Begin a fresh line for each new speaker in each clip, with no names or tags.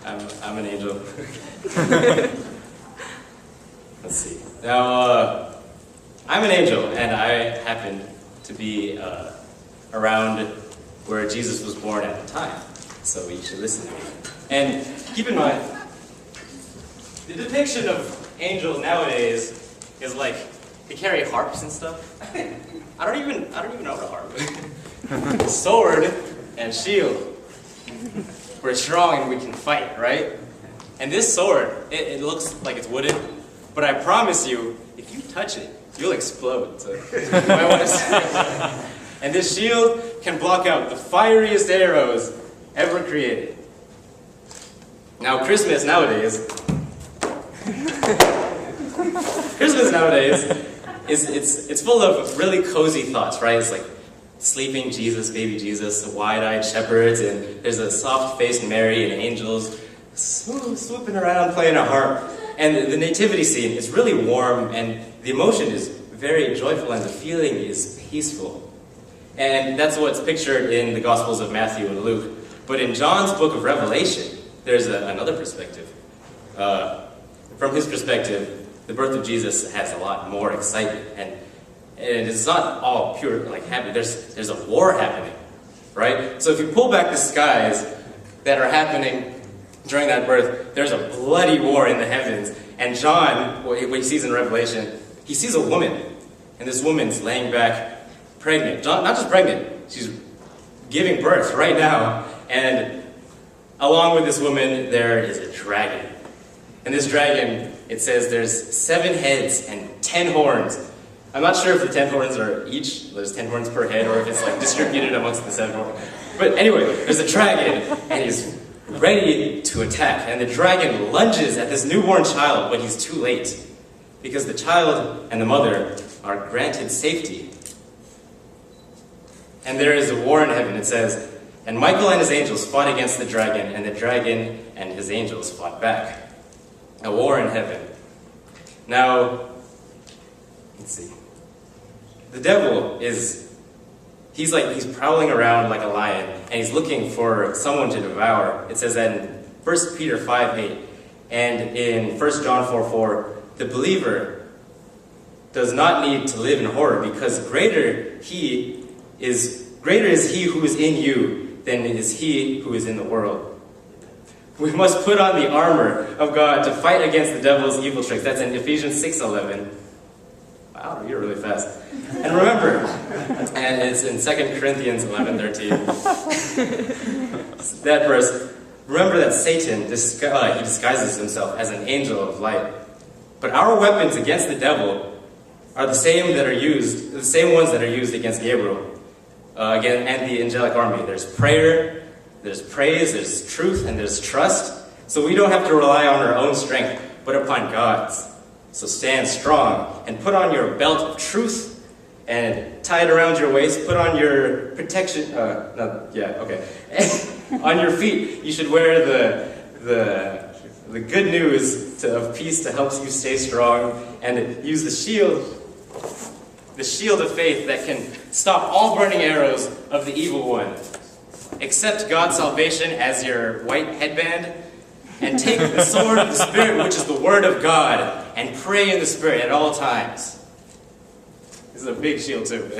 I'm an angel. Let's see. Now, I'm an angel, and I happen to be around where Jesus was born at the time. So you should listen to me. And keep in mind, the depiction of angels nowadays is like they carry harps and stuff. I don't even know what a harp is. Sword and shield. We're strong and we can fight, right? And this sword, it looks like it's wooden, but I promise you, if you touch it, you'll explode. So you might want to see. And this shield can block out the fieriest arrows ever created. Now, Christmas nowadays it's full of really cozy thoughts, right? It's like sleeping Jesus, baby Jesus, wide-eyed shepherds, and there's a soft-faced Mary and angels swooping around playing a harp. And the nativity scene is really warm, and the emotion is very joyful, and the feeling is peaceful. And that's what's pictured in the Gospels of Matthew and Luke. But in John's book of Revelation, there's another perspective. From his perspective, the birth of Jesus has a lot more excitement, and it's not all pure like happy. There's a war happening, right? So if you pull back the skies that are happening during that birth, there's a bloody war in the heavens. And John, what he sees in Revelation, he sees a woman, and this woman's laying back, pregnant. Not just pregnant, she's giving birth right now. And along with this woman, there is a dragon. And this dragon, it says there's 7 heads and 10 horns. I'm not sure if the 10 horns are each, there's 10 horns per head, or if it's like distributed amongst the 7 horns. But anyway, there's a dragon, and he's ready to attack. And the dragon lunges at this newborn child, but he's too late. Because the child and the mother are granted safety. And there is a war in heaven. It says, and Michael and his angels fought against the dragon, and the dragon and his angels fought back. A war in heaven. Now, let's see. The devil he's prowling around like a lion, and he's looking for someone to devour. It says that in 1 Peter 5:8, and in 1 John 4:4, the believer does not need to live in horror, because greater is he who is in you than is he who is in the world. We must put on the armor of God to fight against the devil's evil tricks. That's in Ephesians 6:11. Wow, you're really fast. And remember, and it's in 2 Corinthians 11:13. That verse, remember that Satan, he disguises himself as an angel of light. But our weapons against the devil are the same ones that are used against Gabriel, and the angelic army. There's prayer, there's praise, there's truth, and there's trust. So we don't have to rely on our own strength, but upon God's. So stand strong and put on your belt of truth and tie it around your waist. Put on your protection. On your feet, you should wear the good news of peace to help you stay strong, and use the shield of faith that can stop all burning arrows of the evil one. Accept God's salvation as your white headband, and take the sword of the Spirit, which is the Word of God, and pray in the Spirit at all times. This is a big shield too.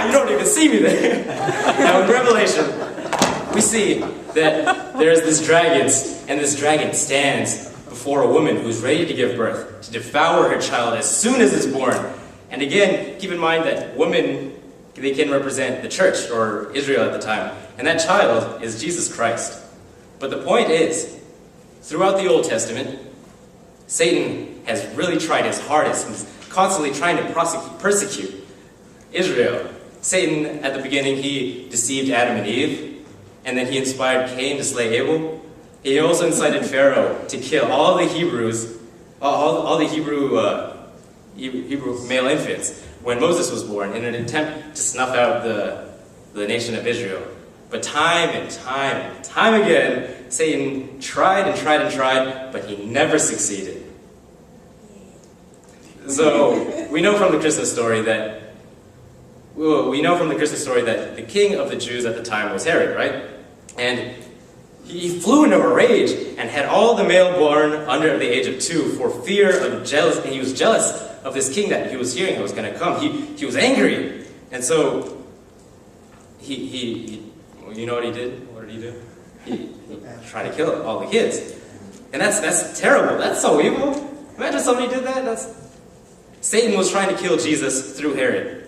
You don't even see me there. Now in Revelation, we see that there's this dragon, and this dragon stands before a woman who's ready to give birth, to devour her child as soon as it's born. And again, keep in mind that women, they can represent the church, or Israel at the time. And that child is Jesus Christ. But the point is, throughout the Old Testament, Satan has really tried his hardest. He's constantly trying to persecute Israel. Satan, at the beginning, he deceived Adam and Eve, and then he inspired Cain to slay Abel. He also incited Pharaoh to kill all the Hebrews, all the Hebrew male infants when Moses was born, in an attempt to snuff out the nation of Israel. But time and time again, Satan tried and tried and tried, but he never succeeded. So we know from the Christmas story that Well, we know from the Christmas story that the king of the Jews at the time was Herod, right? And he flew into a rage and had all the male born under the age of 2 for fear of jealousy. And he was jealous of this king that he was hearing that was going to come. He was angry. And so, you know what he did? What did he do? He tried to kill all the kids. And that's terrible. That's so evil. Imagine somebody did that. Satan was trying to kill Jesus through Herod.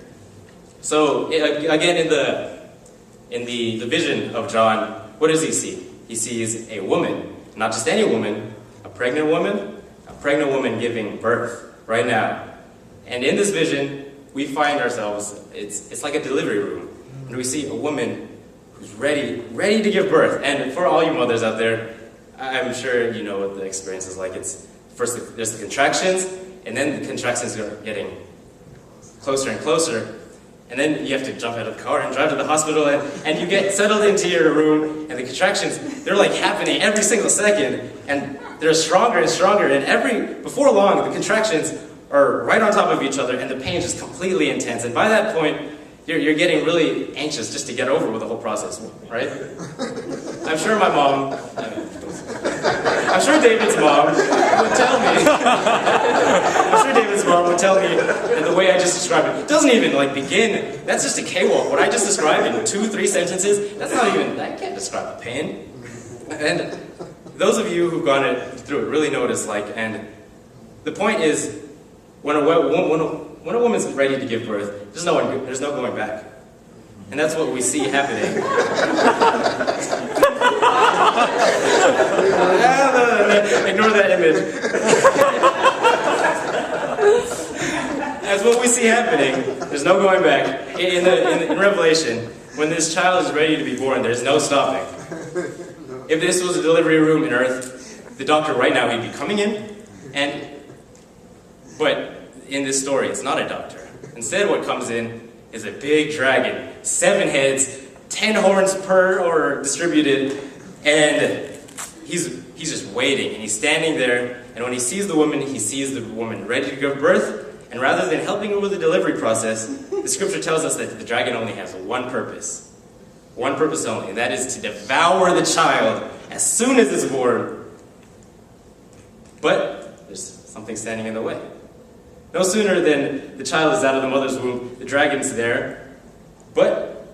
So, again, in the vision of John, what does he see? He sees a woman, not just any woman, a pregnant woman giving birth right now. And in this vision, we find ourselves, it's like a delivery room. And we see a woman who's ready to give birth. And for all you mothers out there, I'm sure you know what the experience is like. It's first there's the contractions, and then the contractions are getting closer and closer. And then you have to jump out of the car and drive to the hospital, and you get settled into your room, and the contractions, they're like happening every single second, and they're stronger and stronger, and before long, the contractions are right on top of each other, and the pain is just completely intense. And by that point, you're getting really anxious just to get over with the whole process, right? I'm sure my mom, I'm sure David's mom would tell me, that the way I just described it doesn't even begin. That's just a cakewalk. What I just described in 2-3 sentences, that can't describe the pain. And those of you who've gone through it really know what it's like. And the point is, when a woman's ready to give birth, there's no going back. And that's what we see happening. Ignore that image. That's what we see happening. There's no going back. In Revelation, when this child is ready to be born, there's no stopping. If this was a delivery room in Earth, the doctor right now, he'd be coming in, but in this story, it's not a doctor. Instead, what comes in is a big dragon, 7 heads, 10 horns per or distributed, and he's just waiting, and he's standing there, and when he sees the woman ready to give birth, and rather than helping her with the delivery process, the scripture tells us that the dragon only has one purpose only, and that is to devour the child as soon as it's born. But there's something standing in the way. No sooner than the child is out of the mother's womb, the dragon's there, but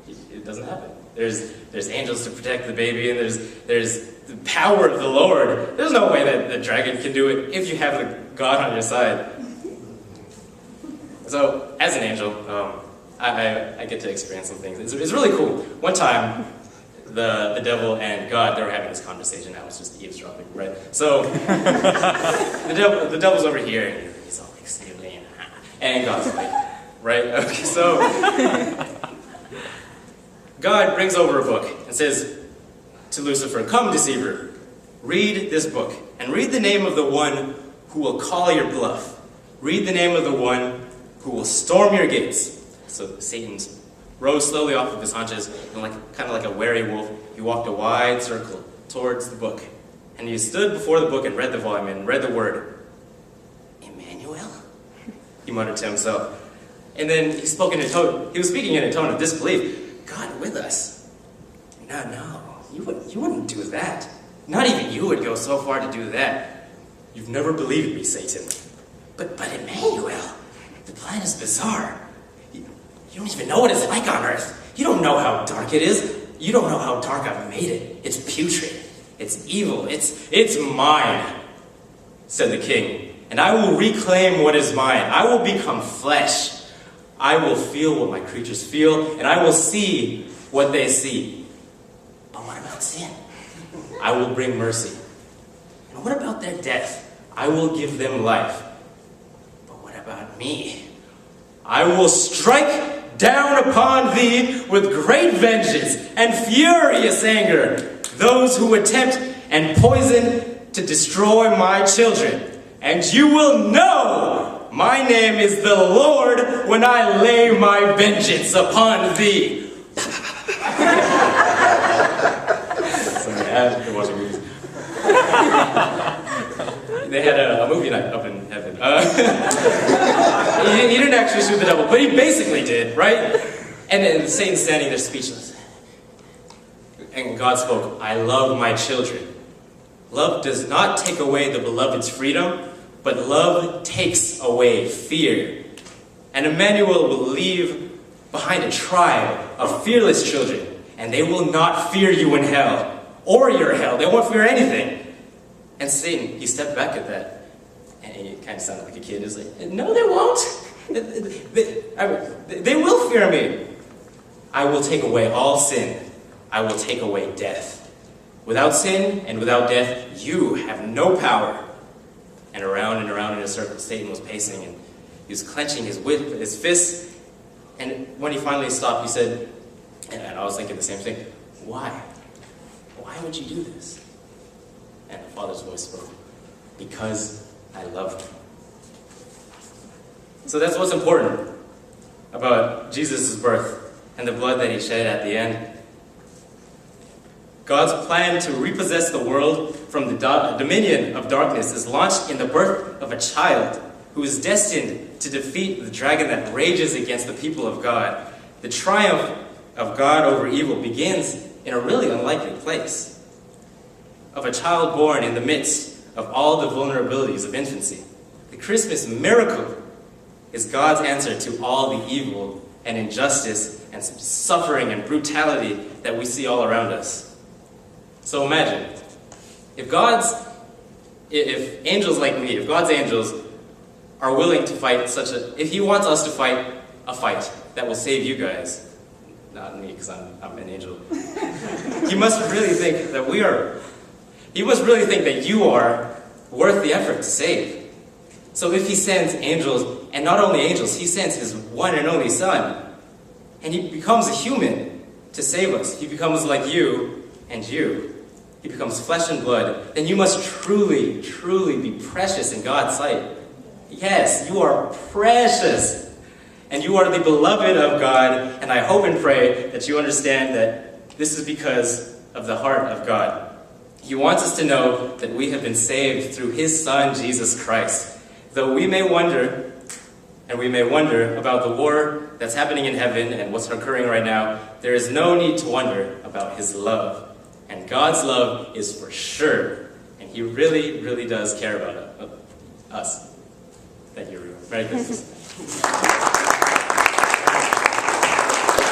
it doesn't happen. There's angels to protect the baby, and there's the power of the Lord. There's no way that the dragon can do it if you have the God on your side. So, as an angel, I get to experience some things. It's really cool. One time, the devil and God, they were having this conversation. I was just eavesdropping, right? So, the devil's over here, and he's all like sniveling, and God's like, right? Okay, so God brings over a book and says to Lucifer, "Come, deceiver, read this book, and read the name of the one who will call your bluff. Read the name of the one who will storm your gates." So Satan rose slowly off of his haunches, and kind of like a wary wolf, he walked a wide circle towards the book. And he stood before the book and read the volume and read the word, "Emmanuel?" He muttered to himself. And then he was speaking in a tone of disbelief. "God with us? No, you wouldn't do that. Not even you would go so far to do that. You've never believed me, Satan." But Emmanuel, the plan is bizarre. You don't even know what it's like on Earth. You don't know how dark it is. You don't know how dark I've made it. It's putrid. It's evil. It's mine, said the king. "And I will reclaim what is mine. I will become flesh. I will feel what my creatures feel, and I will see what they see. But what about sin? I will bring mercy. And what about their death? I will give them life. But what about me? I will strike down upon thee with great vengeance and furious anger those who attempt and poison to destroy my children. And you will know my name is the Lord when I lay my vengeance upon thee." Sorry, I have been watching movies. they had a movie night up in heaven. He didn't actually shoot the devil, but he basically did, right? And then Satan's standing there speechless. And God spoke, I love my children. Love does not take away the beloved's freedom, but love takes away fear. And Emmanuel will leave behind a tribe of fearless children, and they will not fear you in hell, or your hell. They won't fear anything. And Satan, he stepped back at that, and he kind of sounded like a kid. He's like, no, they won't. They will fear me. I will take away all sin. I will take away death. Without sin and without death, you have no power. And around in a circle, Satan was pacing, and he was clenching his fists. And when he finally stopped, he said, and I was thinking the same thing, why? Why would you do this? And the Father's voice spoke, because I love you. So that's what's important about Jesus' birth and the blood that he shed at the end. God's plan to repossess the world from the dominion of darkness is launched in the birth of a child who is destined to defeat the dragon that rages against the people of God. The triumph of God over evil begins in a really unlikely place. Of a child born in the midst of all the vulnerabilities of infancy. The Christmas miracle is God's answer to all the evil and injustice and suffering and brutality that we see all around us. So imagine, if angels like me, if God's angels are willing to fight if he wants us to fight a fight that will save you guys, not me because I'm an angel, he must really think that you are worth the effort to save. So if he sends angels, and not only angels, he sends his one and only Son, and he becomes a human to save us. He becomes like you and you. He becomes flesh and blood. Then you must truly, truly be precious in God's sight. Yes, you are precious. And you are the beloved of God. And I hope and pray that you understand that this is because of the heart of God. He wants us to know that we have been saved through his Son, Jesus Christ. Though we may wonder, about the war that's happening in heaven and what's occurring right now, there is no need to wonder about his love. And God's love is for sure. And he really, really does care about us. Thank you, everyone. Merry Christmas.